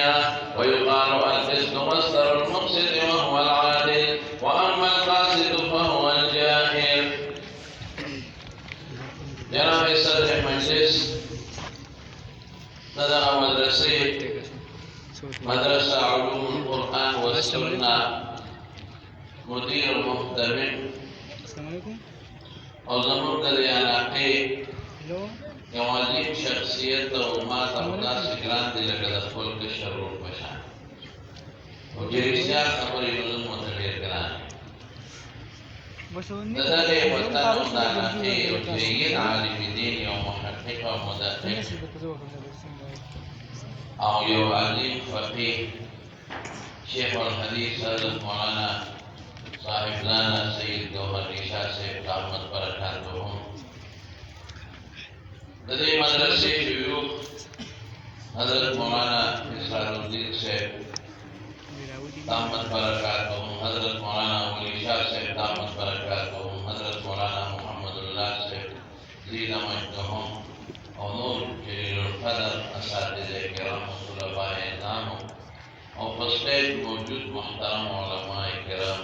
الدنيا. ويقال الفسق مصدر المفسد وهو العادل، وأما الفاسد فهو الجاهل. جناب صدر مجلس ندى مدرسة علوم القرآن والسنة مدير محترم او زمون د علاقې یو عظیم شخصیت او ما ته داسې ګران دی لکه د خپل کشر ورور په شان او چې رښتیا خبرې نو زموږ ته ډېر ګران د دغې وطن او د علاقې you Zaid Alam then you محقق او مدقق او یو عظیم فقیه شیخ الحدیث حضرت مولانا صاحب لانا سید گوہر نشاء سے قامت برکاتہم ددی مدرسے شیوخ حضرت مولانا اسرار الدین سے قامت برکاتہم، حضرت مولانا ولی شاہ سے قامت برکاتہم، حضرت مولانا محمد اللہ سے زیدہ مجدہم اور نور جلیل القدر اساتذہ کرام طلباء اعظام اور فسلیج موجود محترم علماء کرام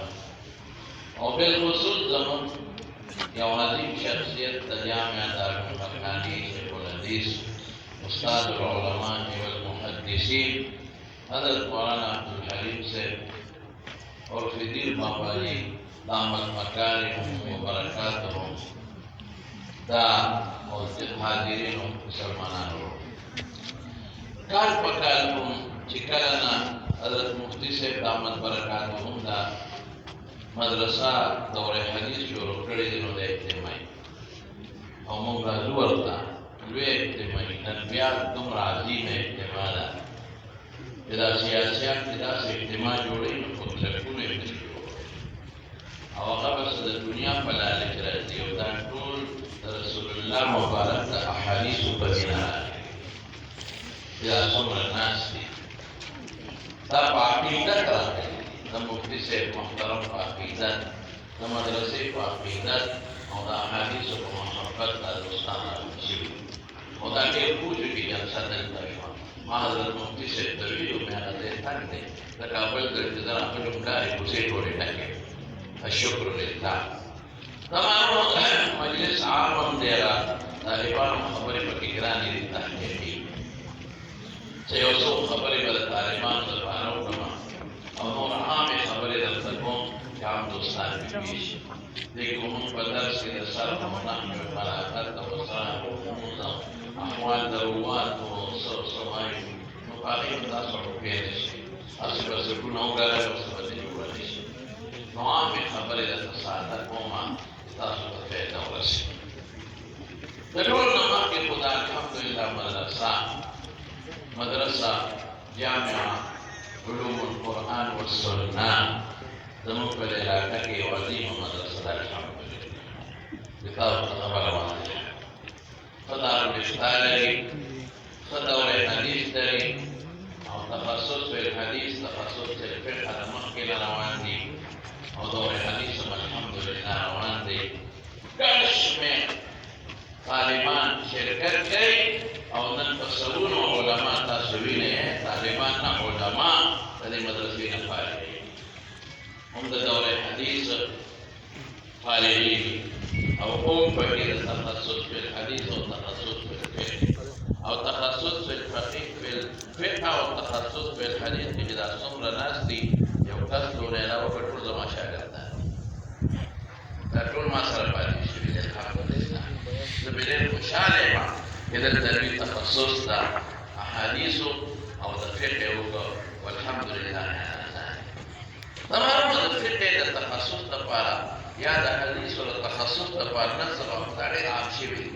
اور بالخصوص زمن یا عظیم شخصیت جامعہ دارالمکانی شیخ الحدیث استاد العلماء والمحدثین حضرت مولانا عبدالحلیم سے اور فدیر مابانی دامت مکارم و برکاتہم دا اور حاضرین و مسلمانان کار پکالکم چکلنا حضرت مفتی سے دامت برکاتہم دا مدرسہ دور حدیث شروع کړی دی نو د اجتماعي او موږ راځو ورته لوی اجتماعي نن بیا دومره عظیمه اجتماع ده چې دا سیاسیان چې داسې اجتماع جوړوي نو په کلکونه یې نشي جوړولی او هغه بس د دنیا په لاره کې راځي او دا ټول د رسول الله مبارک د احادیثو په بنا راغلي چې دا څومره ناست دي دا په عقیدت راغلي دا مفتی سے محترم په عقیدت دا مدرسې په عقیدت او دا احادیثو په محبت دا دوستان راغلي شوي او دا ډېر پوجو کې جلسه دلته شوه ما حضرت مفتی صاحب ته ویلي وو مې هغه ځای تنګ دی د کابل د چې زه راغلم ډارې کوڅې ټولې ډکې الشکر لله تمام مجلس عام هم دی را طالبانو خبرې پکې ګرانې دي تحقیقي چې یو څو خبرې به د طالبانو دپاره وکړم او نور عامې خبرې درته کوم چې عام دوستان مې وي شي دې کې موږ په درس کې د صرف او نحو ملاقات او اسرار او رموز او احوال ضرورات او څه وایي نو په هغې به تاسو پوهېدی شئ هسې به سرکونه وګرئ او څه به ځینې وویلی شي نو عامې خبرې درته ساده کوم چې تاسو ته فایده ورسېږي د ټول نه مخکې خو دا الحمدلله مدرسه جامعه علوم القرآن والسنة زمون په علاقه کې یو عظیمه مدرسه ده الحمدلله د تاسو خبره واضحه ښه دارالفتاح لري ښه دوره حدیث لري او تخصص فی الحدیث تخصص فی الفقه د مخکې نه روان دي او دوره حدیث هم الحمدلله روان دی ګڼ شمېر طالبان شرکت کوي او نن په سلونو علما تاسو وینئ طالبان نه علما د دې مدرسې نه فارغ دي هم د دورې حدیث فارغین او هم پکې د تخصص فی الحدیث او تخصص فی الفقه او تخصص فی الفقه فی الفقه او تخصص فی الحدیث کې دا څومره ناست دي یو کس دونه علاوه په ټول زما شاګردان دا ټول ما سره پاتې شوي دي الحمدلله زه به ډېر خوشحاله یم چې دلته لوی تخصص د احادیثو او د فقه وکړو والحمدلله تمام د فقه د تخصص لپاره یا د حدیثو د تخصص لپاره نظر او ډېر عام شوي دي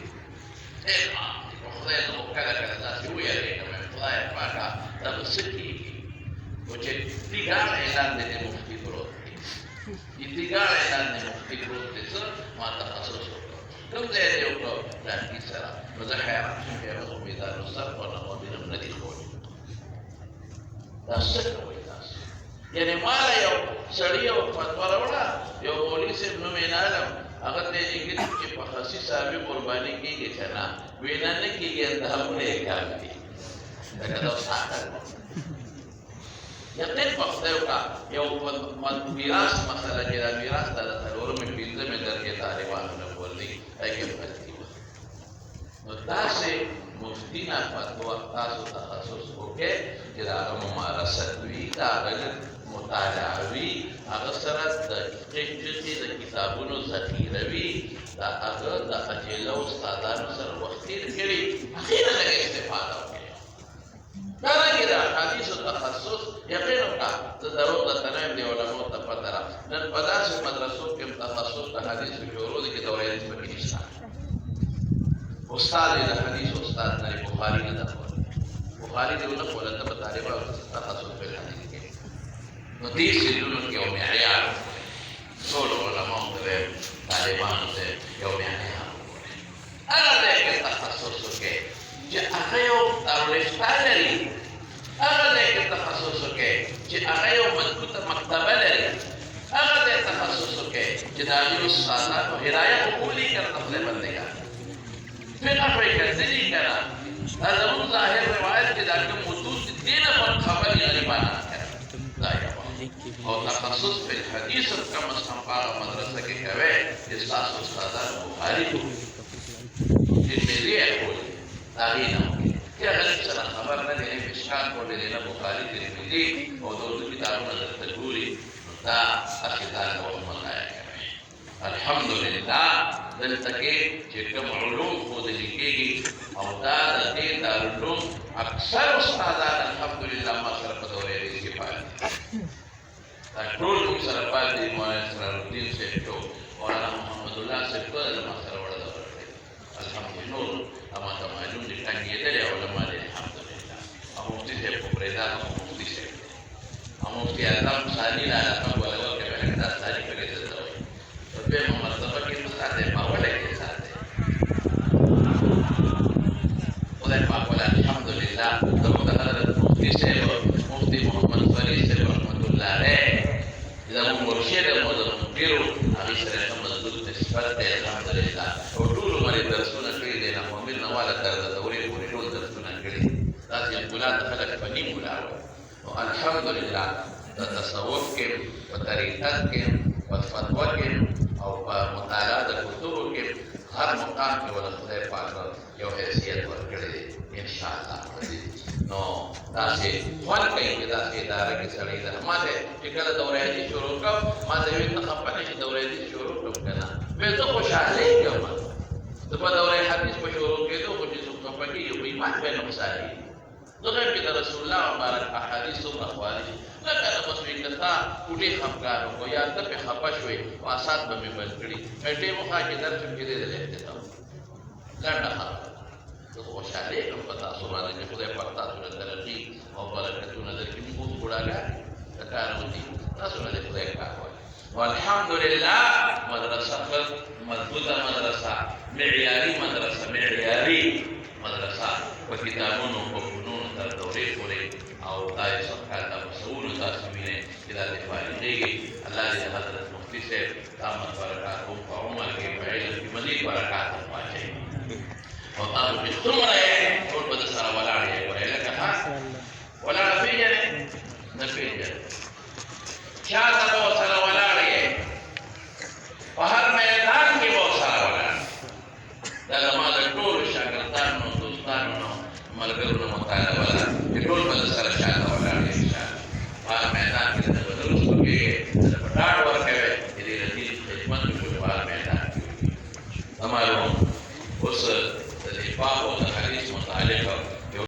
ډېر عام دي په خدای زه خو کله کله داسې ویرېږم خدایه پاکه دا به څه کېږي خو چې تیګاړی لاندې د مفتي پروت دی تیګاړی لاندې مفتي پروت دی څه ما تخصص وکړو کوم ځای یې وکړو لرګي سره نو زه حیران شوم بیا به خو مې دا صرف او نقابین هم نه دي ښودي دا څه کوئ تاسو یعنې ماله یو سړي یو فتوا راوړه یو مولوي صاحب نوم یې نه علم هغه ته یې لیکلي چې په خسي صحابي قرباني کېږي که نه ویې نه نه کېږي انتهامونه یې کم دي لکه دا اوس عقل یقین په خدای وکړه یو میراث مسله کې دا میراث د څلورمې پنځمې درجې طالبانو نه ورلي هغې کې غلطي وه نو داسې مفتي نه فتوا تاسو تخصص وکړئ چې د هغه ممارست وي د هغه مطالعه وي هغه سره د فقهي د کتابونو ذخیره وي د هغه د اجله استادانو سره وخت تېر کړي هغې نه لږ استفاده وکړي دارنګې د احادیثو تخصص یقین وکړه زه دروغ درته نه یم د علماو ته پته ده نن په داسې مدرسو کې هم تخصص د حدیثو شروع دی چې دوره حدیث پکې نشته استاد یې د حدیث استاد نه بخاري نه ده بخاري دې ونه کوله ته به طالبه تخصص په حدیث کې نو دې سیدونو کې یو معیار ټولو علماو ته طالبانو ته یو معیار هغه ځای کې تخصص وکړئ چې هغه یو دارالفتاء لري هغه ځای کې تخصص وکړئ چې هغه یو مضبوطه مکتبه لري هغه ځای تخصص وکړئ چې د هغې استادانو هدایه خو کولي که نه د خدای بندګان فقه پرې کتلي که نه دا زموږ ظاهر روایت کې دا کوم وجود دې نه پر خبرې غریبانه کړي دا یوه او تخصص په الحدیث کم از کم په هغه مدرسه کې کوئ چې ستاسو استادان بخاري ترمذي یې کولي د هغې نه وکړي چې هغه هېڅ سره خبر نه دی نه مشکات کولی دی نه بخاري ترمذي او د اردو کتابونه درته ګوري نو دا هسې دا ډول مطالعه کوئ الحمدلله دلته کې چې کوم علوم ښودلي کېږي او دا د دې دارالعلوم اکثر استادان الحمدلله ما سره په دوره حدیث کې پاتې دا ټول موږ سره پاتې دي مولانا اسرارالدین صاحب ټول مولانا محمد الله صاحب ټول ما سره وړه دوره کړې الحمدلله نور اما ته معلوم دي ټنګېدلي علما دي الحمدلله او مفتي صاحب په پرېدا او مفتي صاحب او مفتي اعظم ثاني لا لقب ولا ورکه به دا ثاني پکې دلته وایي په دویمه مرتبه کې نو ساته په اوله کې ساته خدای پاک ولا الحمدلله زموږ د حضرت مفتي صاحب مفتي محمد فرید صاحب رحمت الله علیه زموږ مرشد مو د مدیرو هغې سره ښه مضبوط نسبت دی الحمدلله او ټول عمر یې درسونه کړي دی نحومل نه واله تر د دورې پورې ټول درسونه کړي داسې ګلان د خلک په نیم ګلا وایي نو الحمدلله د تصوف کې په طریقت کې په فتوا کې او په مطالعه د کتبو کې هر مقام کې ول خدای پاک یو حیثیت ورکړی دی انشاءالله نو داسې خوند کوي چې داسې اداره کې سړی ده ما ته چې کله دوره حدیث شروع کړم ما ته ویل ته خفه نه شي دوره حدیث شروع کړم که نه ویل زه خوشحالېږم زه په دوره حدیث په شروع کېدو خو چې څوک خفه کېږي خو ایمان به نقصانېږي دغه کې د رسول الله مبارک احادیث څومره خواري لکه د مسوي که تا کوټې خفګان وکړو یا ته پرې خفه شوې واسات به مې بند کړي ټیم وخوا کې درس هم کېدی د احتساب لنډه خبره زه خو خوشحالېږم په تاسو باندې چې خدای پاک تاسو له ترقي او برکتونه درکړي موږ اوس بوډاګان د کار وځي تاسو نه د خدای کار وایي والحمدلله مدرسه ښه مضبوطه مدرسه معیاري مدرسه په کتابونو په فنونو تر دورې پورې او دا یې څه کاته مسؤولو تاسو وینئ چې دا دې فارغېږي الله دې د حضرت مفتي صاحب دامت برکات هم په عمر کې په علم کې مزید برکات هم واچوي او تاسو چې څومره یې ټول به درسره ولاړ یې ګورئ لکه ولاړه پېژنئ نه پېژنئ چا ته به ورسره ولاړ یې په هر میدان کې به ورسره ولاړ دا زما د ټولو شاګردانو دوستانو ملګرو نه مطالبه ده چې ټول به درسره شاته ولاړ یې انشاءالله په هر میدان کې درته به درس وکړې درته به ډاډ ورکوې چې دې د دین خدمت وکړو په هر میدان کې معلوم اوس د دفاع او د حدیث متعلق